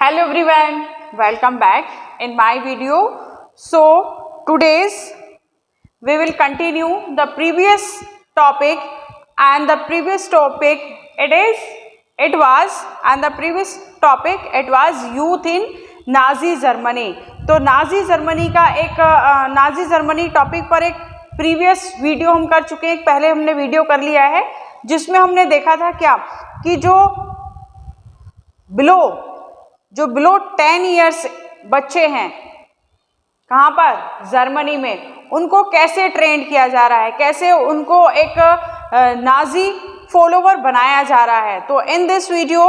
Hello everyone, welcome back in my video. So today's we will continue the previous topic and the previous topic it was youth in Nazi Germany. तो Nazi Germany का एक Nazi Germany topic पर एक previous video हम कर चुके हैं, पहले हमने वीडियो कर लिया है जिसमें हमने देखा था क्या कि जो बिलो 10 इयर्स बच्चे हैं कहाँ पर जर्मनी में, उनको कैसे ट्रेंड किया जा रहा है, कैसे उनको एक नाजी फॉलोवर बनाया जा रहा है। तो in this video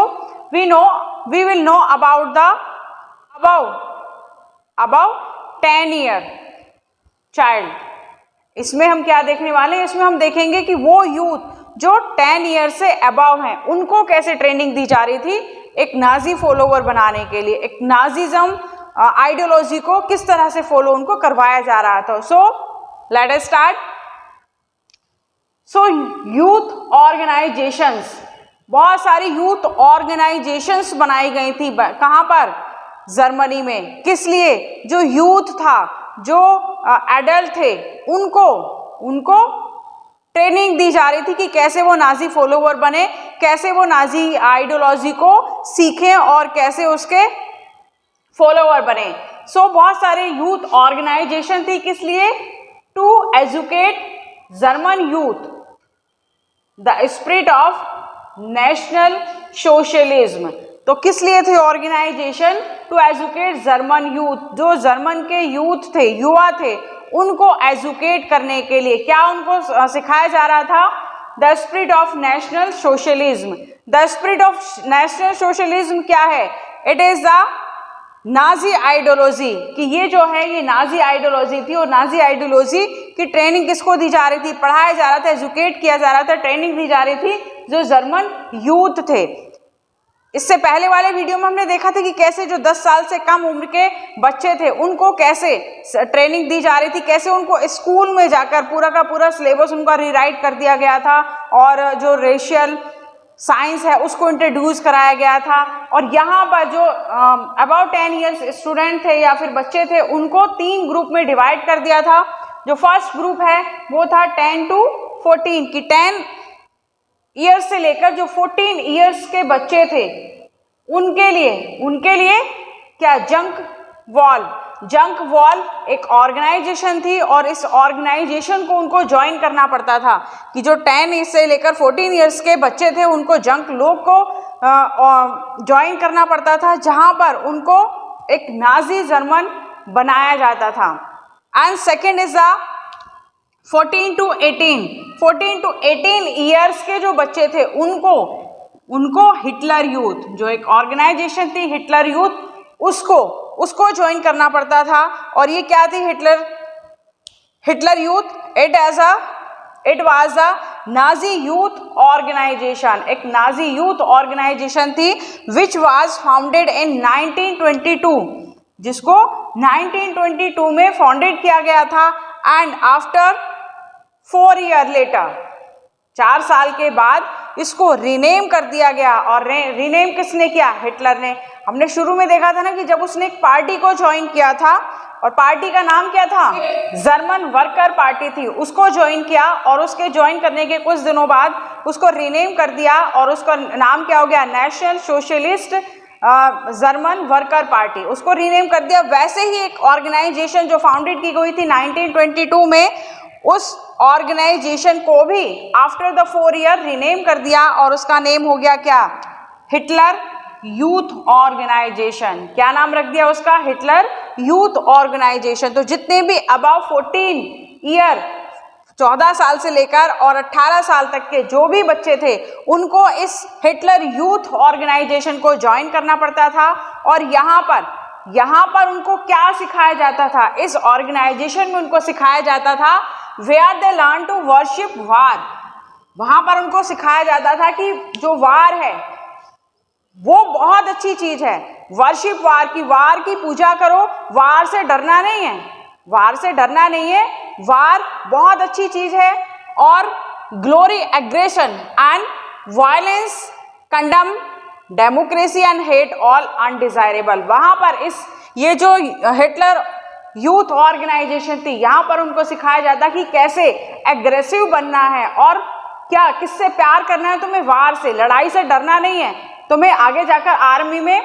we will know about the about 10 year child. इसमें हम क्या देखने वाले हैं, इसमें हम देखेंगे कि वो यूथ जो 10 ईयर से अबव हैं उनको कैसे ट्रेनिंग दी जा रही थी एक नाजी फॉलोवर बनाने के लिए, एक नाजीज्म आइडियोलॉजी को किस तरह से फॉलो उनको करवाया जा रहा था। So let us start. सो यूथ ऑर्गेनाइजेशंस, बहुत सारी यूथ ऑर्गेनाइजेशंस बनाई गई थी कहाँ पर, जर्मनी में। किस लिए, जो यूथ था, जो एडल्ट थे, उनको ट्रेनिंग दी जा रही थी कि कैसे वो नाजी फॉलोवर बने, कैसे वो नाजी आइडियोलॉजी को सीखें और कैसे उसके फॉलोवर बने। सो बहुत सारे यूथ ऑर्गेनाइजेशन थी, किस लिए, to educate German youth the spirit of national socialism. तो किस लिए थे organisation, to educate German youth, जो जर्मन के यूथ थे, युवा थे, उनको एजुकेट करने के लिए क्या उनको सिखाया जा रहा था, the spirit of national socialism. The spirit of national socialism क्या है, it is the Nazi ideology, कि ये जो है ये नाजी आइडियोलॉजी थी। और नाजी आइडियोलॉजी की ट्रेनिंग किसको दी जा रही थी, पढ़ाया जा रहा था, एजुकेट किया जा रहा था, ट्रेनिंग दी जा रही थी जो जर्मन यूथ थे। इससे पहले वाले वीडियो में हमने देखा था कि कैसे जो 10 साल से कम उम्र के बच्चे थे उनको कैसे ट्रेनिंग दी जा रही थी, कैसे उनको स्कूल में जाकर पूरा का पूरा सिलेबस उनका रीराइट कर दिया गया था और जो रेशियल साइंस है उसको इंट्रोड्यूस कराया गया था। और यहाँ पर जो अबाउट 10 ईयर्स स्टूडेंट थे या फिर बच्चे थे उनको 3 ग्रुप में डिवाइड कर दिया था। जो फर्स्ट ग्रुप है वो था 10 to 14 की 10 ईयर्स से लेकर जो 14 ईयर्स के बच्चे थे उनके लिए क्या, जंक वॉल एक ऑर्गेनाइजेशन थी और इस ऑर्गेनाइजेशन को उनको ज्वाइन करना पड़ता था कि जो 10 से लेकर 14 ईयर्स के बच्चे थे उनको जंक लोग को ज्वाइन करना पड़ता था, जहां पर उनको एक नाजी जर्मन बनाया जाता था। And second is the 14 to 18 years के जो बच्चे थे उनको हिटलर यूथ, जो एक ऑर्गेनाइजेशन थी हिटलर यूथ, उसको ज्वाइन करना पड़ता था। और ये क्या थी Hitler youth, it was a Nazi youth organisation, एक नाजी यूथ ऑर्गेनाइजेशन थी विच वाज फाउंडेड इन 1922, जिसको 1922 में फाउंडेड किया गया था। एंड आफ्टर 4 ईयर लेटर, 4 साल के बाद इसको रीनेम कर दिया गया। और रीनेम किसने किया, हिटलर ने। हमने शुरू में देखा था ना कि जब उसने एक पार्टी को ज्वाइन किया था और पार्टी का नाम क्या था, जर्मन वर्कर पार्टी थी, उसको ज्वाइन किया और उसके ज्वाइन करने के कुछ दिनों बाद उसको रीनेम कर दिया और उसका नाम क्या हो गया, national socialist German worker party, उसको रीनेम कर दिया। वैसे ही एक ऑर्गेनाइजेशन जो फाउंडेड की गई थी 1922 में, उस ऑर्गेनाइजेशन को भी आफ्टर द 4 ईयर रीनेम कर दिया और उसका नेम हो गया क्या, हिटलर यूथ ऑर्गेनाइजेशन। क्या नाम रख दिया उसका, हिटलर यूथ ऑर्गेनाइजेशन। तो जितने भी अबाव 14 ईयर 14 साल से लेकर और 18 साल तक के जो भी बच्चे थे उनको इस हिटलर यूथ ऑर्गेनाइजेशन को ज्वाइन करना पड़ता था। और यहाँ पर उनको क्या सिखाया जाता था, इस ऑर्गेनाइजेशन में उनको सिखाया जाता था where they learn to worship war. वहां पर उनको सिखाया जाता था कि जो वार है वो बहुत अच्छी चीज है, वर्शिप वार की पूजा करो, वार से डरना नहीं है, वार बहुत अच्छी चीज है। और glory aggression and violence condemn democracy and hate all undesirable. वहां पर ये जो हिटलर यूथ ऑर्गेनाइजेशन थी, यहाँ पर उनको सिखाया जाता कि कैसे एग्रेसिव बनना है और क्या किससे प्यार करना है, तुम्हें वार से, लड़ाई से डरना नहीं है, तुम्हें आगे जाकर आर्मी में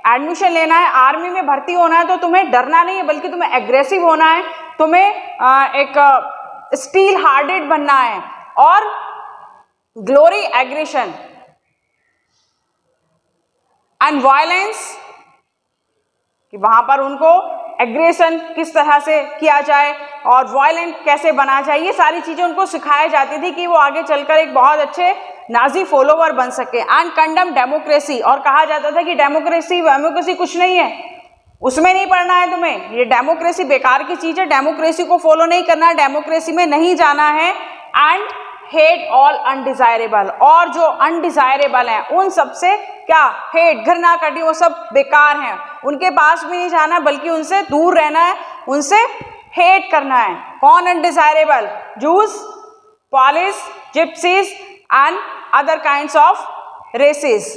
एडमिशन लेना है, आर्मी में भर्ती होना है, तो तुम्हें डरना नहीं है बल्कि तुम्हें एग्रेसिव होना है, तुम्हें एक स्टील हार्टेड बनना है और ग्लोरी एग्रेशन एंड वायलेंस, कि वहां पर उनको एग्रेशन किस तरह से किया जाए और वायलेंट कैसे बना जाए, ये सारी चीजें उनको सिखाई जाती थी कि वो आगे चलकर एक बहुत अच्छे नाजी फॉलोवर बन सके। एंड कंडम डेमोक्रेसी, और कहा जाता था कि डेमोक्रेसी कुछ नहीं है, उसमें नहीं पढ़ना है तुम्हें, ये डेमोक्रेसी बेकार की चीज है, डेमोक्रेसी को फॉलो नहीं करना है, डेमोक्रेसी में नहीं जाना है। एंड हेट ऑल अनडिजायरेबल, और जो अनडिजायरेबल हैं उन सबसे क्या, हेट, घृणा करनी, वो सब बेकार हैं, उनके पास भी नहीं जाना बल्कि उनसे दूर रहना है, उनसे हेट करना है। कौन undesirable? Jews, Polish, gypsies and other kinds of races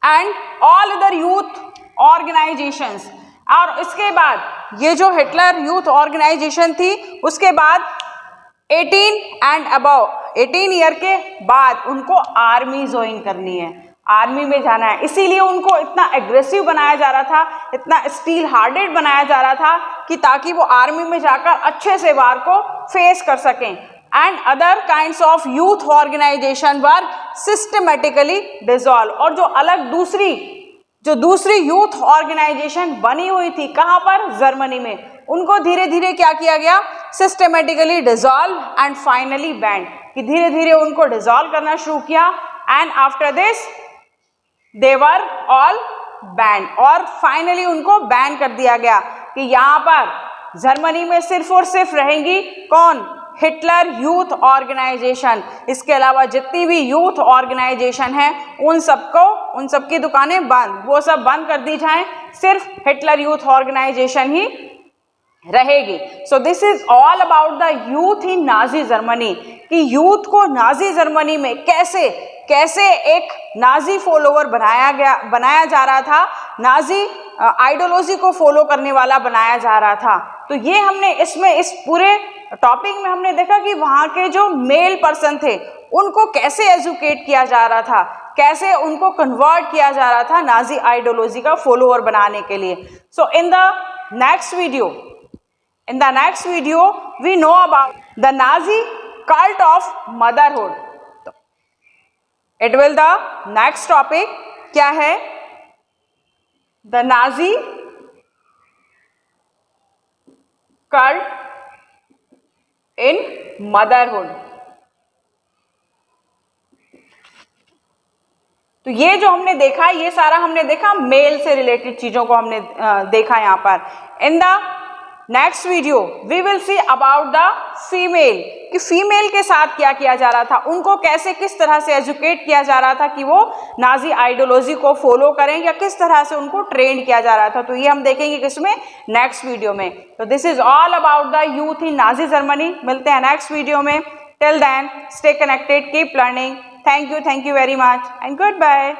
and all other youth organisations. और इसके बाद ये जो हिटलर यूथ ऑर्गेनाइजेशन थी, उसके बाद 18 एंड अबव, 18 ईयर के बाद उनको आर्मी ज्वाइन करनी है, आर्मी में जाना है। इसीलिए उनको इतना एग्रेसिव बनाया जा रहा था, इतना स्टील हार्टेड बनाया जा रहा था कि ताकि वो आर्मी में जाकर अच्छे से वार को फेस कर सकें। And other kinds of youth organisation were systematically dissolve, और जो अलग दूसरी यूथ ऑर्गेनाइजेशन बनी हुई थी, कहाँ पर? जर्मनी में, उनको धीरे धीरे क्या किया गया? Systematically dissolve and finally band, कि धीरे धीरे उनको डिसॉल्व करना शुरू किया। And after this they were all ban, और फाइनली उनको बैन कर दिया गया कि यहाँ पर जर्मनी में सिर्फ और सिर्फ रहेंगी कौन? Hitler youth organisation. इसके अलावा जितनी भी यूथ ऑर्गेनाइजेशन है उन सबकी दुकानें बंद, वो सब बंद कर दी जाएं, सिर्फ हिटलर यूथ ऑर्गेनाइजेशन ही रहेगी। So this is all about the youth in Nazi Germany, कि यूथ को नाजी जर्मनी में कैसे एक नाजी फॉलोवर बनाया जा रहा था, नाजी आइडियोलॉजी को फॉलो करने वाला बनाया जा रहा था। तो ये हमने इस पूरे टॉपिक में हमने देखा कि वहाँ के जो मेल पर्सन थे उनको कैसे एजुकेट किया जा रहा था, कैसे उनको कन्वर्ट किया जा रहा था नाजी आइडियोलॉजी का फॉलोअर बनाने के लिए। So in the next video we know about the Nazi cult of motherhood. It will the next topic क्या है? The Nazi cult in motherhood. तो ये जो हमने देखा, ये सारा हमने देखा मेल से रिलेटेड चीजों को हमने देखा यहाँ पर। In the next video we will see about the female, कि फीमेल के साथ क्या किया जा रहा था, उनको कैसे किस तरह से एजुकेट किया जा रहा था कि वो नाजी आइडियोलॉजी को फॉलो करें, या किस तरह से उनको ट्रेन किया जा रहा था। तो ये हम देखेंगे किसमें? नेक्स्ट वीडियो में। तो this is all about the youth in Nazi Germany. मिलते हैं नेक्स्ट वीडियो में। Till then stay connected, keep learning. Thank you very much and good bye.